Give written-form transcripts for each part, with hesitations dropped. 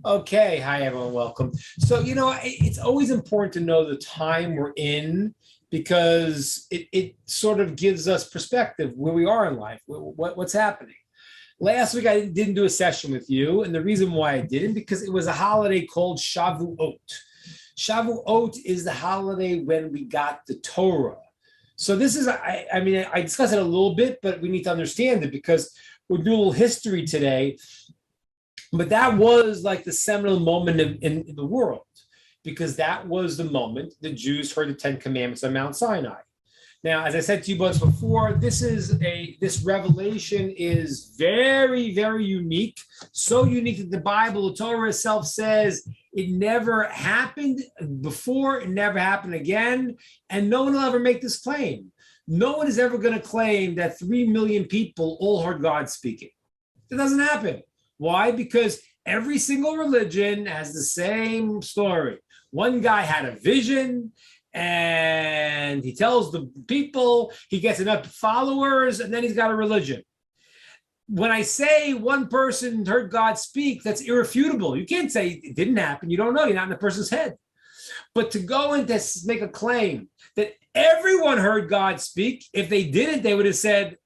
Okay, hi everyone, welcome. So, it's always important to know the time we're in because it sort of gives us perspective where we are in life, what's happening. Last week I didn't do a session with you, and the reason why I didn't because it was a holiday called Shavuot. Shavuot is the holiday when we got the Torah. So this is, I mean, I discussed it a little bit, but we need to understand it because we're doing a little history today. But that was like the seminal moment in the world, because that was the moment the Jews heard the Ten Commandments on Mount Sinai. Now, as I said to you once before, this revelation is very, very unique. So unique that the Bible, the Torah itself says it never happened before, it never happened again, and no one will ever make this claim. No one is ever going to claim that 3 million people all heard God speaking. It doesn't happen. Why? Because every single religion has the same story. One guy had a vision and he tells the people, he gets enough followers, and then he's got a religion. When I say one person heard God speak, that's irrefutable. You can't say it didn't happen. You don't know. You're not in the person's head. But to go and to make a claim that everyone heard God speak, if they didn't, they would have said,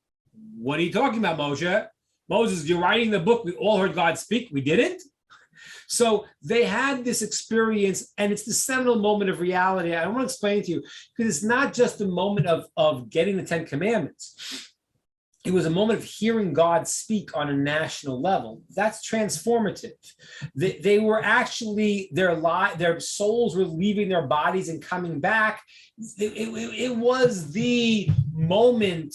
what are you talking about, Moshe? Moses, you're writing the book. We all heard God speak. We didn't. So they had this experience, and it's the seminal moment of reality. I want to explain it to you because it's not just the moment of getting the Ten Commandments. It was a moment of hearing God speak on a national level. That's transformative. They were actually, their souls were leaving their bodies and coming back. It was the moment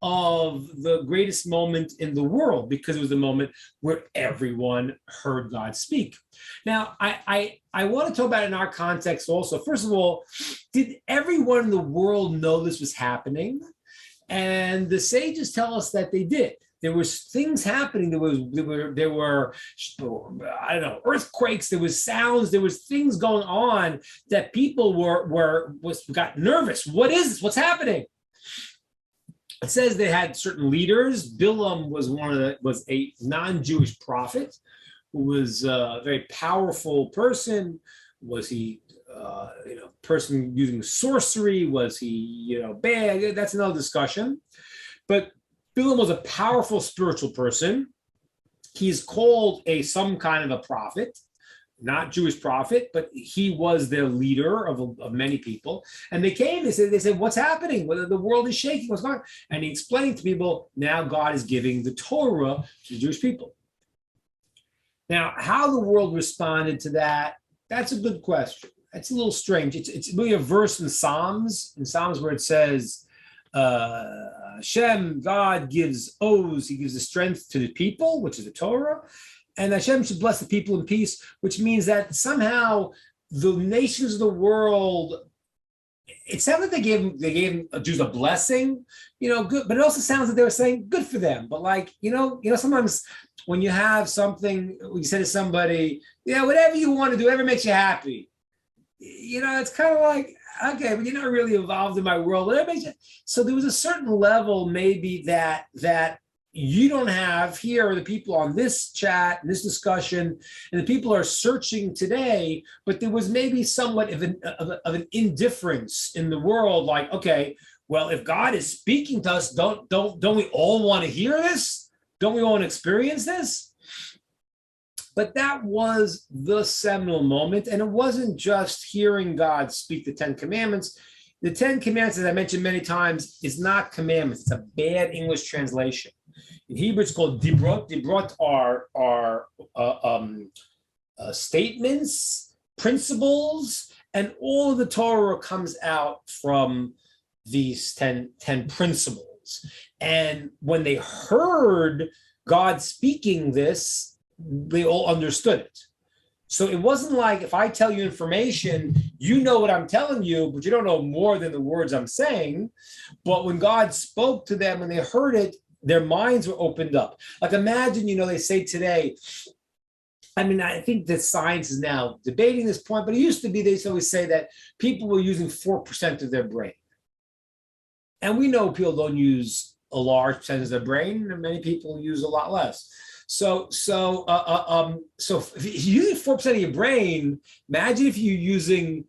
of the greatest moment in the world because it was the moment where everyone heard God speak. Now, I want to talk about it in our context also. First of all, did everyone in the world know this was happening? And the sages tell us that they did. There was things happening. There were I don't know, earthquakes. There was sounds. There was things going on that people got nervous. What is this? What's happening? It says they had certain leaders. Bilam was a non-Jewish prophet who was a very powerful person. Was he person using sorcery? Was he bad? That's another discussion. But Bilam was a powerful spiritual person. He's called some kind of a prophet, not Jewish prophet, but he was their leader of many people. And they came, they said, what's happening? Whether the world is shaking, what's going on? And he explained to people, now God is giving the Torah to the Jewish people. Now, how the world responded to that, that's a good question. It's a little strange. It's really a verse in Psalms where it says, Hashem, God gives Oz, he gives the strength to the people, which is the Torah, and Hashem should bless the people in peace, which means that somehow the nations of the world, it sounds like they gave Jews a blessing, good, but it also sounds like they were saying good for them. But sometimes when you have something, you say to somebody, whatever you want to do, whatever makes you happy, it's kind of like, okay, but you're not really involved in my world. So there was a certain level maybe that you don't have. Here are the people on this chat, this discussion, and the people are searching today, but there was maybe somewhat of an indifference in the world, like, okay, well, if God is speaking to us, don't we all want to hear this? Don't we want to experience this? But that was the seminal moment, and it wasn't just hearing God speak the Ten Commandments. The Ten Commandments, as I mentioned many times, is not commandments. It's a bad English translation. In Hebrew, it's called dibrot. Dibrot are statements, principles, and all of the Torah comes out from these 10 principles. And when they heard God speaking this, they all understood it. So it wasn't like if I tell you information, you know what I'm telling you, but you don't know more than the words I'm saying. But when God spoke to them and they heard it, their minds were opened up. Like imagine, they say today, I think that science is now debating this point, but it used to be, they always say that people were using 4% of their brain. And we know people don't use a large percentage of their brain, and many people use a lot less. So if you're using 4% of your brain, imagine if you're using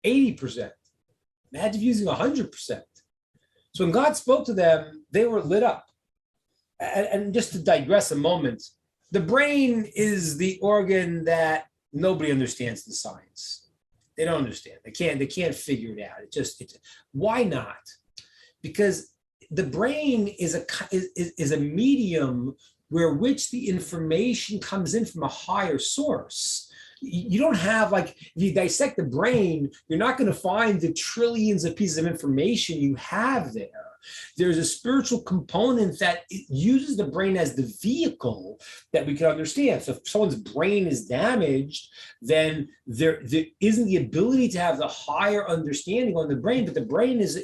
80%. Imagine if you're using 100%. So when God spoke to them, they were lit up. And just to digress a moment, the brain is the organ that nobody understands in science. They don't understand. They can't figure it out. Why not? Because the brain is a medium where which the information comes in from a higher source. You don't have, like, if you dissect the brain, you're not going to find the trillions of pieces of information you have there. There's a spiritual component that uses the brain as the vehicle that we can understand. So if someone's brain is damaged, then there isn't the ability to have the higher understanding on the brain, but the brain is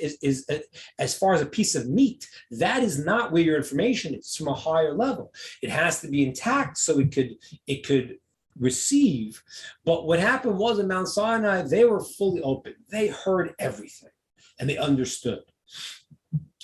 as far as a piece of meat, that is not where your information is. From a higher level. It has to be intact so it could receive. But what happened was in Mount Sinai, they were fully open. They heard everything and they understood.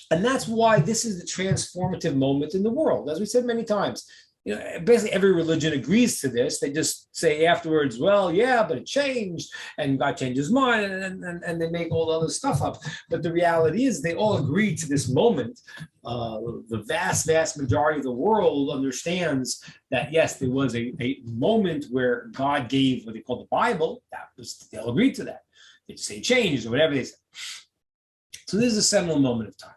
And that's why this is the transformative moment in the world. As we said many times, basically every religion agrees to this. They just say afterwards, well, yeah, but it changed and God changed his mind, and they make all the other stuff up. But the reality is they all agree to this moment. The vast majority of the world understands that, yes, there was a moment where God gave what they call the Bible. They'll agree to that. They say changed or whatever they say. So this is a seminal moment of time.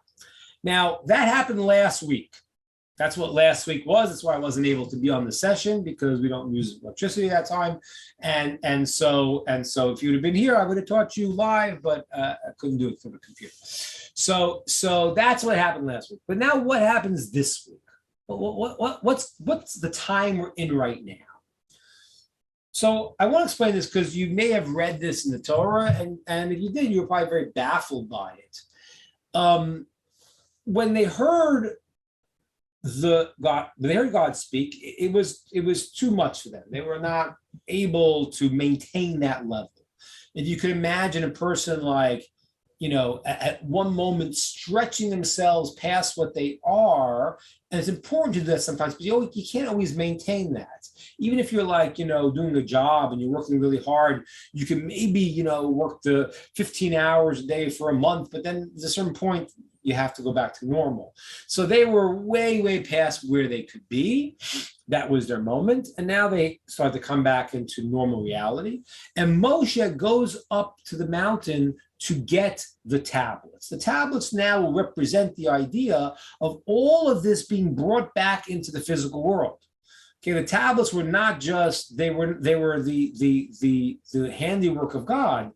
Now, that happened last week. That's what last week was. That's why I wasn't able to be on the session, because we don't use electricity at that time. And so if you would have been here, I would have taught you live, but I couldn't do it from the computer. So that's what happened last week. But now what happens this week? What's the time we're in right now? So I want to explain this because you may have read this in the Torah, and if you did, you were probably very baffled by it. When they heard God speak, it was too much for them. They were not able to maintain that level. If you could imagine a person like, at one moment stretching themselves past what they are, and it's important to do that sometimes, but you can't always maintain that. Even if you're like, doing a job and you're working really hard, you can maybe, work the 15 hours a day for a month, but then at a certain point, you have to go back to normal. So they were way past where they could be. That was their moment. And now they start to come back into normal reality. And Moshe goes up to the mountain to get the tablets. The tablets now will represent the idea of all of this being brought back into the physical world. Okay, the tablets were not just, they were the handiwork of God.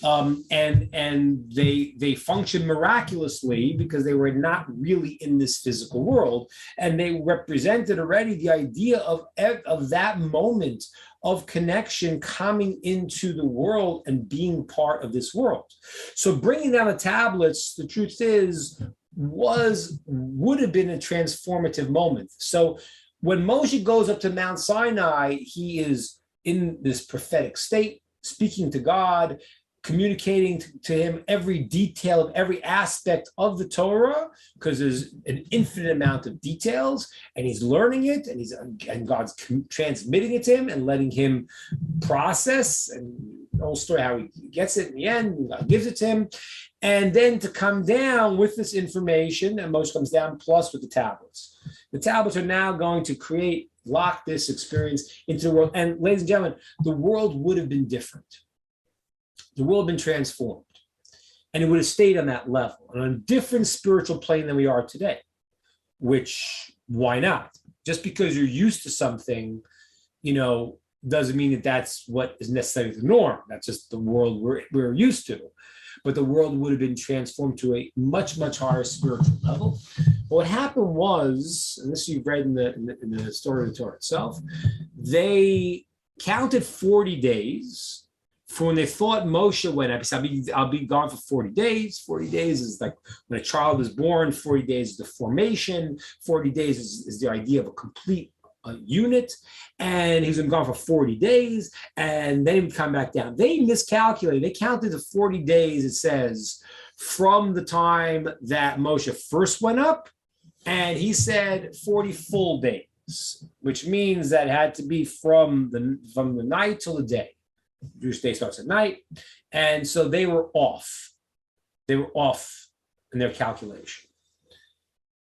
And they functioned miraculously because they were not really in this physical world, and they represented already the idea of that moment of connection coming into the world and being part of this world. So bringing down the tablets, the truth is, would have been a transformative moment. So when Moshe goes up to Mount Sinai, he is in this prophetic state, speaking to God, communicating to him every detail of every aspect of the Torah, because there's an infinite amount of details, and he's learning it, and God's transmitting it to him and letting him process, and the whole story how he gets it in the end, and God gives it to him, and then to come down with this information, and Moshe comes down plus with the tablets. The tablets are now going to lock this experience into the world, and ladies and gentlemen, the world would have been different. The world had been transformed, and it would have stayed on that level, on a different spiritual plane than we are today, which, why not? Just because you're used to something, doesn't mean that that's what is necessarily the norm. That's just the world we're used to. But the world would have been transformed to a much, much higher spiritual level. But what happened was, and this you've read in the story of the Torah itself, they counted 40 days for when they thought Moshe went up. He said, I'll be gone for 40 days. 40 days is like when a child is born. 40 days is the formation. 40 days is the idea of a complete unit. And he's been gone for 40 days. And then he would come back down. They miscalculated. They counted the 40 days, it says, from the time that Moshe first went up. And he said 40 full days. days, which means that it had to be from the night till the day. Jewish day starts at night, and so they were off. They were off in their calculation.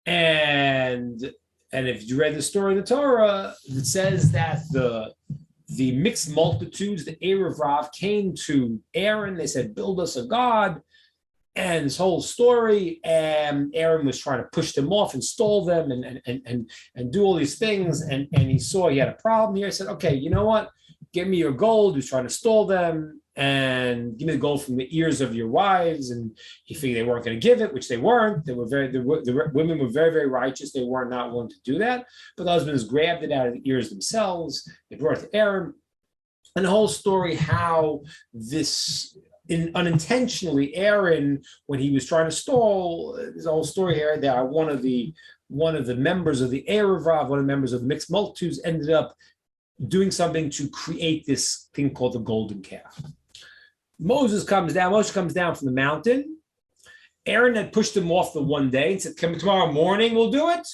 And if you read the story in the Torah, it says that the mixed multitudes, the Erev Rav, came to Aaron. They said, "Build us a god." And this whole story, and Aaron was trying to push them off and stall them and do all these things. And he saw he had a problem here. He said, "Okay, you know what? Give me your gold." He was trying to stall them, and give me the gold from the ears of your wives. And he figured they weren't going to give it, which they weren't. The women were very, very righteous. They were not willing to do that. But the husbands grabbed it out of the ears themselves. They brought it to Aaron. And the whole story, how this unintentionally, Aaron, when he was trying to stall, there's a whole story here that one of the members of the Erev Rav, one of the members of the mixed multitudes, ended up doing something to create this thing called the golden calf. Moshe comes down from the mountain. Aaron had pushed him off the one day and said, "Come tomorrow morning, we'll do it."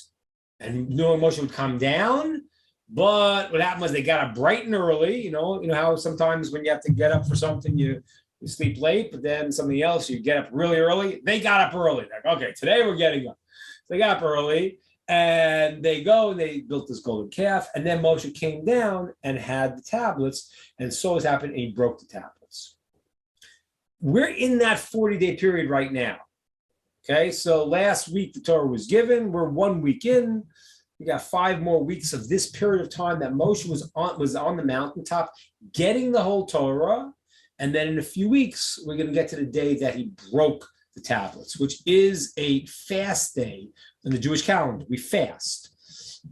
And Moshe would come down. But what happened was they got up bright and early. You know how sometimes when you have to get up for something, you sleep late, but then something else, you get up really early. They got up early. Like, okay, today we're getting up. So they got up early, and they go and they built this golden calf. And then Moshe came down and had the tablets, and so has happened, and he broke the tablets. We're in that 40-day period right now. Okay, so last week the Torah was given. We're 1 week in. We got 5 more weeks of this period of time that Moshe was on the mountaintop getting the whole Torah. And then in a few weeks, we're going to get to the day that he broke the tablets, which is a fast day in the Jewish calendar. We fast.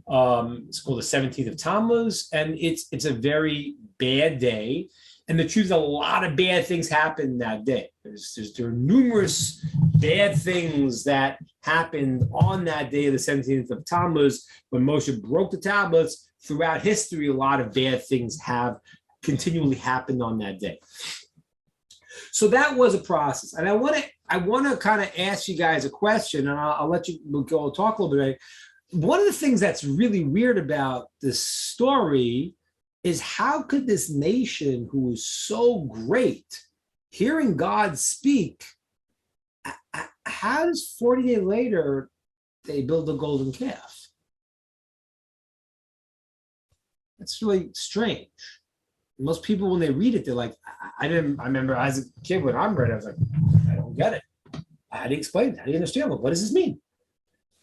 It's called the 17th of Tammuz, and it's a very bad day. And the truth is, a lot of bad things happen that day. There are numerous bad things that happened on that day of the 17th of Tammuz when Moshe broke the tablets. Throughout history, a lot of bad things have continually happened on that day. So that was a process. And I want to kind of ask you guys a question, and I'll let you go talk a little bit. One of the things that's really weird about this story is how could this nation who is so great, hearing God speak, how does 40 days later they build a golden calf? That's really strange. Most people, when they read it, they're like, I remember as a kid when I'm read, I was like, I don't get it. How do you explain it? How do you understand it? What does this mean?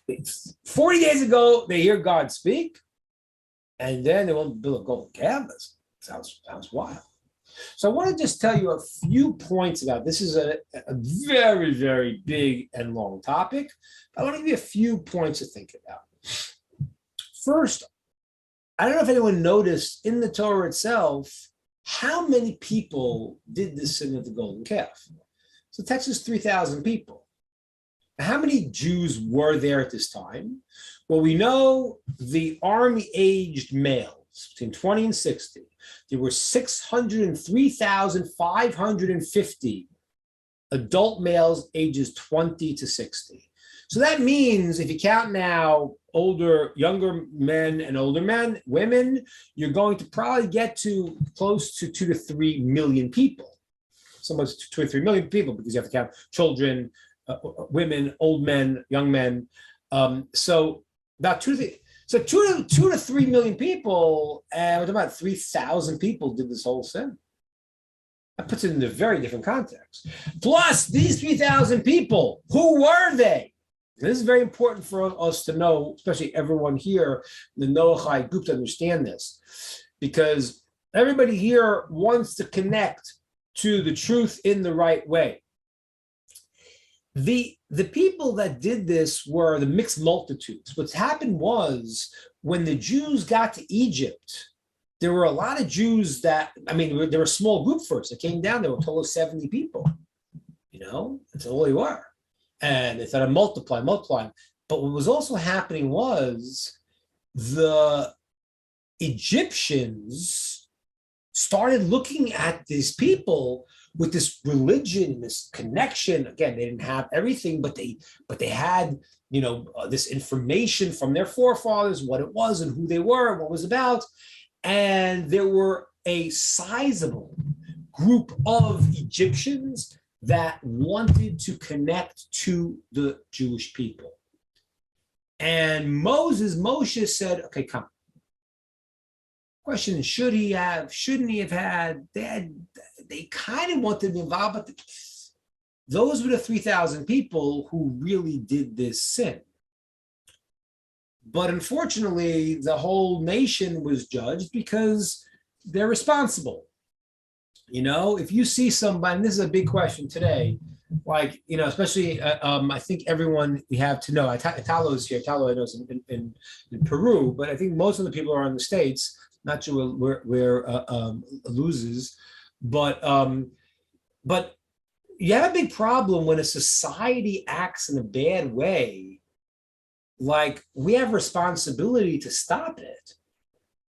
It's 40 days ago, they hear God speak, and then they want to build a golden calf. Sounds wild. So I want to just tell you a few points about this. Is a very, very big and long topic. I want to give you a few points to think about. First, I don't know if anyone noticed in the Torah itself how many people did the sin of the golden calf. So the text is 3,000 people. How many Jews were there at this time? Well, we know the army-aged males between 20 and 60. There were 603,550 adult males ages 20 to 60. So that means if you count now younger men and older women, you're going to probably get to close to 2 to 3 million people. Somewhat 2 or 3 million people, because you have to count children, women, old men, young men. So about 2 to 3 million people, and we're talking about 3,000 people did this whole sin. That puts it in a very different context. Plus, these 3,000 people, who were they? This is very important for us to know, especially everyone here in the Noachai group, to understand this, because everybody here wants to connect to the truth in the right way. The people that did this were the mixed multitudes. What's happened was when the Jews got to Egypt, there were a lot of Jews there were a small group first that came down. There were a total of 70 people. That's all they were. And they started multiplying. But what was also happening was the Egyptians started looking at these people with this religion, this connection. Again, they didn't have everything, but they had, this information from their forefathers, what it was and who they were and what it was about. And there were a sizable group of Egyptians that wanted to connect to the Jewish people. And Moshe said, okay, come. Question, should he have, shouldn't he have had? They kind of wanted to be involved, but those were the 3,000 people who really did this sin. But unfortunately, the whole nation was judged because they're responsible. If you see somebody, and this is a big question today, like, especially, I think everyone we have to know, Italo is here. Italo, I know, is in Peru, but I think most of the people are in the States. Not sure where loses, but you have a big problem when a society acts in a bad way. Like, we have responsibility to stop it.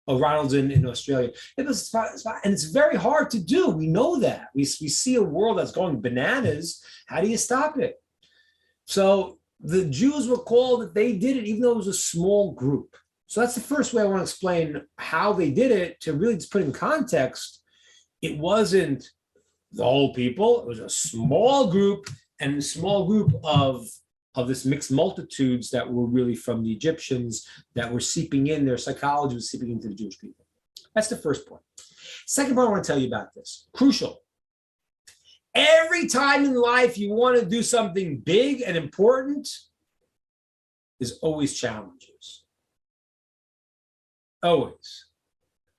Ronald's in Australia. And it's very hard to do. We know that. We see a world that's going bananas. How do you stop it? So the Jews were called that they did it, even though it was a small group. So that's the first way I want to explain how they did it, to really just put in context. It wasn't the whole people. It was a small group, and a small group of this mixed multitudes that were really from the Egyptians that were seeping in, their psychology was seeping into the Jewish people. That's the first point. Second point I want to tell you about this, crucial. Every time in life you want to do something big and important, there's always challenges. Always.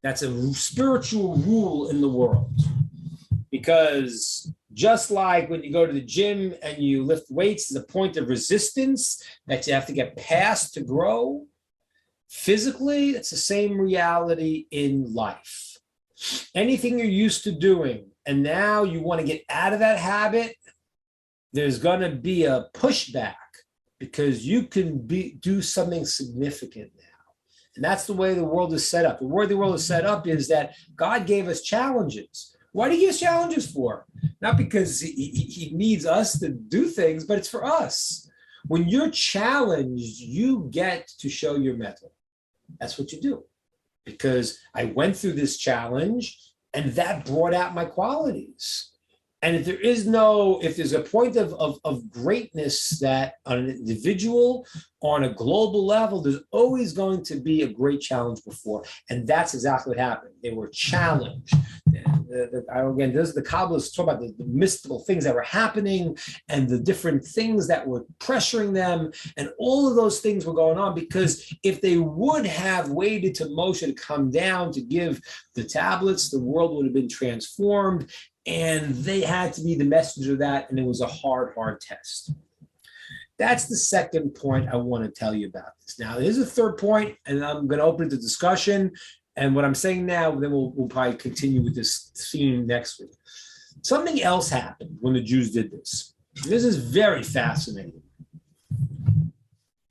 That's a spiritual rule in the world. Because just like when you go to the gym and you lift weights, there's a point of resistance that you have to get past to grow. Physically, it's the same reality in life. Anything you're used to doing, and now you want to get out of that habit, there's going to be a pushback because you can do something significant now. And that's the way the world is set up. The way the world is set up is that God gave us challenges. Why do you give us challenges for? Not because he needs us to do things, but it's for us. When you're challenged, you get to show your mettle. That's what you do. Because I went through this challenge and that brought out my qualities. And if there's a point of greatness that on an individual or on a global level, there's always going to be a great challenge before. And that's exactly what happened. They were challenged. Again, those are the Kabbalists talk about the mystical things that were happening and the different things that were pressuring them. And all of those things were going on because if they would have waited to Moshe to come down to give the tablets, the world would have been transformed. And they had to be the messenger of that. And it was a hard, hard test. That's the second point I want to tell you about this. Now, there's a third point, and I'm going to open it to discussion. And what I'm saying now, then we'll probably continue with this theme next week. Something else happened when the Jews did this. This is very fascinating.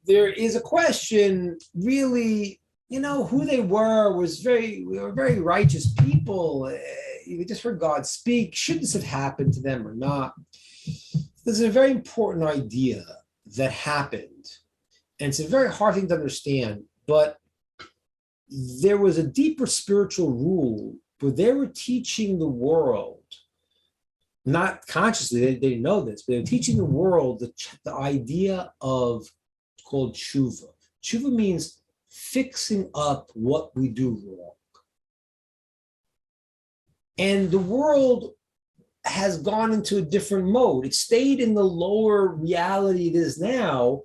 There is a question, really, who they were were very righteous people. You just heard God speak. Should this have happened to them or not? There's a very important idea that happened. And it's a very hard thing to understand, but there was a deeper spiritual rule where they were teaching the world, not consciously, they didn't know this, but they were teaching the world the idea of called tshuva. Tshuva means fixing up what we do wrong. And the world has gone into a different mode. It stayed in the lower reality it is now,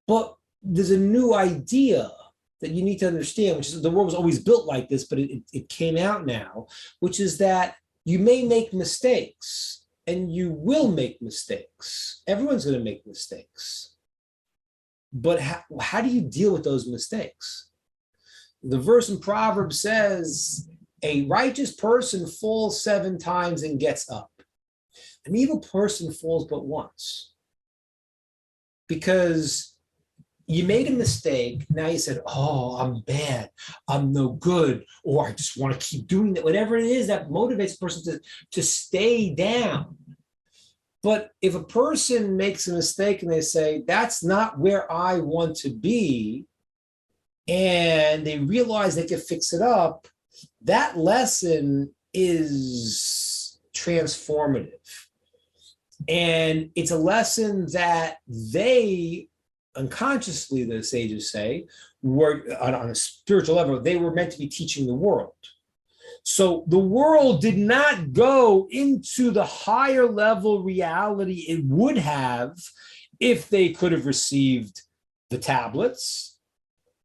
but there's a new idea that you need to understand, which is the world was always built like this, but it came out now, which is that you may make mistakes and you will make mistakes. Everyone's going to make mistakes. But how do you deal with those mistakes? The verse in Proverbs says, a righteous person falls 7 times and gets up. An evil person falls but once. Because you made a mistake. Now you said, oh, I'm bad. I'm no good. Or I just want to keep doing that. Whatever it is that motivates a person to stay down. But if a person makes a mistake and they say, that's not where I want to be, and they realize they can fix it up, that lesson is transformative. And it's a lesson that they unconsciously, the sages say, were on a spiritual level, they were meant to be teaching the world. So the world did not go into the higher level reality it would have if they could have received the tablets.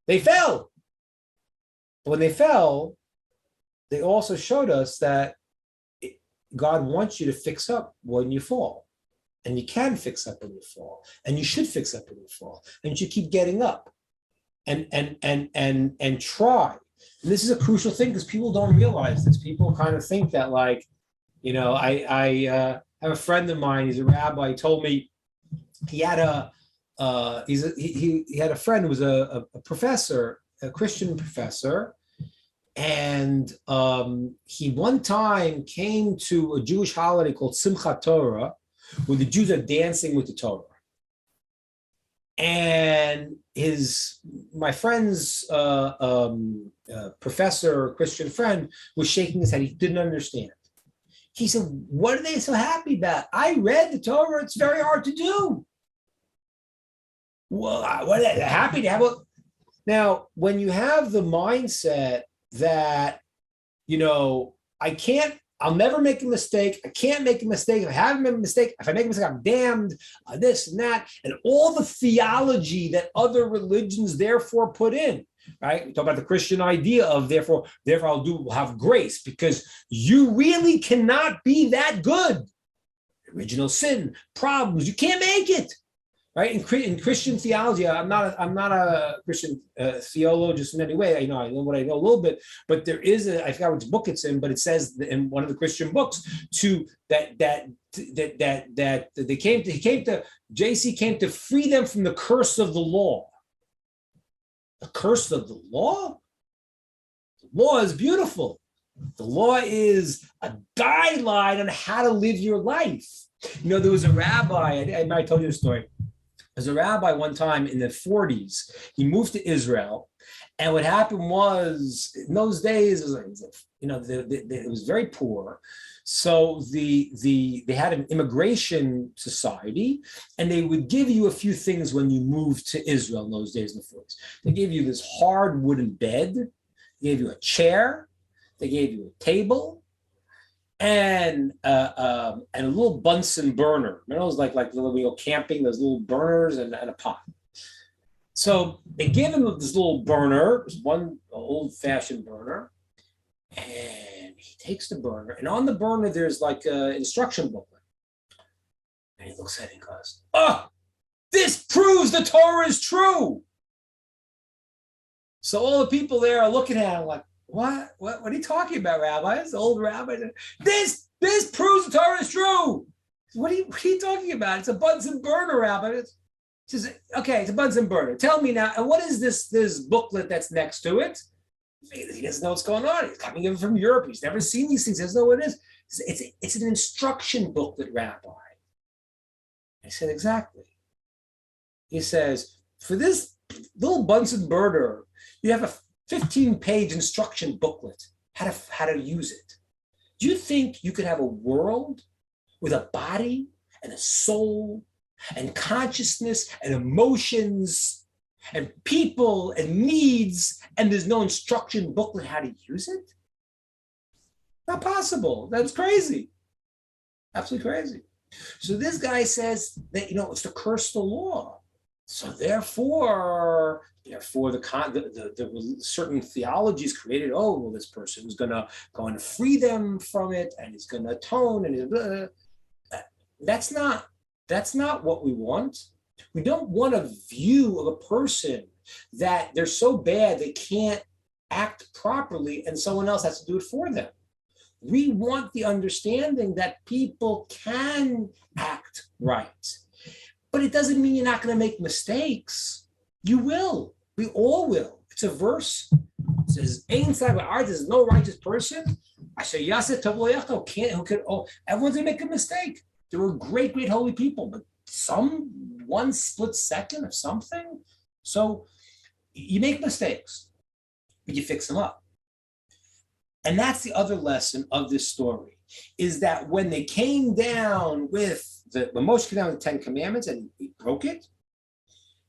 They fell. But when they fell, they also showed us that God wants you to fix up when you fall. And you can fix up when you fall. And you should fix up when you fall. And you should keep getting up and try. And this is a crucial thing because people don't realize this. People kind of think that, like, you know, I have a friend of mine, he's a rabbi, he told me he had he had a friend who was a professor, a Christian professor, and he one time came to a Jewish holiday called Simchat Torah, where the Jews are dancing with the Torah. And my friend's professor, Christian friend, was shaking his head. He didn't understand. He said, what are they so happy about? I read the Torah. It's very hard to do. Well, what are they happy to have? Now, when you have the mindset that, you know, I'll never make a mistake. I can't make a mistake. If I haven't made a mistake, if I make a mistake, I'm damned, this and that, and all the theology that other religions therefore put in, right? We talk about the Christian idea of therefore I'll have grace because you really cannot be that good. Original sin, problems, you can't make it. Right? In Christian theology, I'm not a Christian theologist in any way. I know what I know a little bit, but there is I forgot which book it's in, but it says in one of the Christian books that JC came to free them from the curse of the law. The curse of the law? The law is beautiful. The law is a guideline on how to live your life. You know, there was a rabbi, I might have told you the story. As a rabbi one time in the 40s, he moved to Israel. And what happened was, in those days, it was very poor. So they had an immigration society, and they would give you a few things when you moved to Israel in those days in the 40s. They gave you this hard wooden bed. They gave you a chair. They gave you a table. And a little Bunsen burner. You know, it was like when we go camping, those little burners and a pot. So they gave him this little burner, one old-fashioned burner, and he takes the burner, and on the burner there's like an instruction booklet. And he looks at it and goes, "Oh, this proves the Torah is true." So all the people there are looking at him like, What are you talking about, Rabbi? It's the old rabbi. This proves the Torah is true. What are you talking about? It's a Bunsen burner, Rabbi. He says, okay, it's a Bunsen burner. Tell me now, and what is this booklet that's next to it? He doesn't know what's going on. He's coming in from Europe. He's never seen these things. He doesn't know what it is. It's an instruction booklet, Rabbi. I said, exactly. He says, for this little Bunsen burner, you have a 15-page instruction booklet, how to use it. Do you think you could have a world with a body and a soul and consciousness and emotions and people and needs, and there's no instruction booklet how to use it? Not possible. That's crazy. Absolutely crazy. So this guy says that, it's to curse the law. So therefore the certain theologies created, this person is going to free them from it, and he's going to atone, and that's not what we want. We don't want a view of a person that they're so bad they can't act properly and someone else has to do it for them. We want the understanding that people can act right. But it doesn't mean you're not going to make mistakes. You will. We all will. It's a verse. It says, "Ein side by art, there's no righteous person. Asher yaseh tov lo yachto." Can't who can? Oh, everyone's gonna make a mistake. There were great, great holy people, but some one split second of something. So you make mistakes, but you fix them up. And that's the other lesson of this story, is that when they came down with when Moshe came down with the 10 Commandments and he broke it.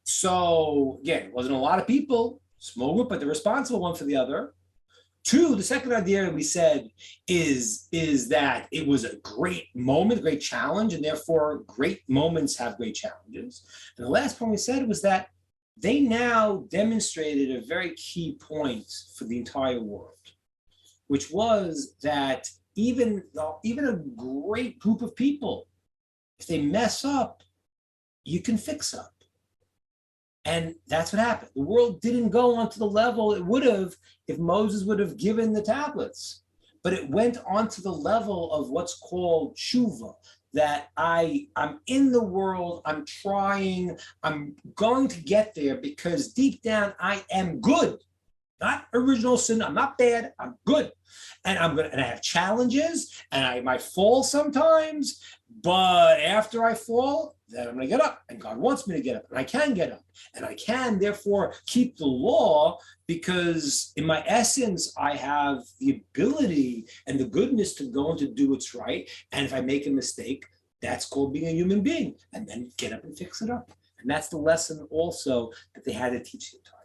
So again, it wasn't a lot of people, small group, but the responsible one for the other. Two, the second idea we said is that it was a great moment, great challenge, and therefore great moments have great challenges. And the last point we said was that they now demonstrated a very key point for the entire world, which was that even a great group of people, if they mess up, you can fix up. And that's what happened. The world didn't go onto the level it would have if Moses would have given the tablets, but it went onto the level of what's called tshuva, that I'm in the world, I'm trying, I'm going to get there because deep down I am good. Not original sin, I'm not bad, I'm good. And I have challenges and I might fall sometimes, but after I fall, then I'm gonna get up, and God wants me to get up, and I can get up, and I can therefore keep the law, because in my essence, I have the ability and the goodness to go and to do what's right. And if I make a mistake, that's called being a human being, and then get up and fix it up. And that's the lesson also that they had to teach the entire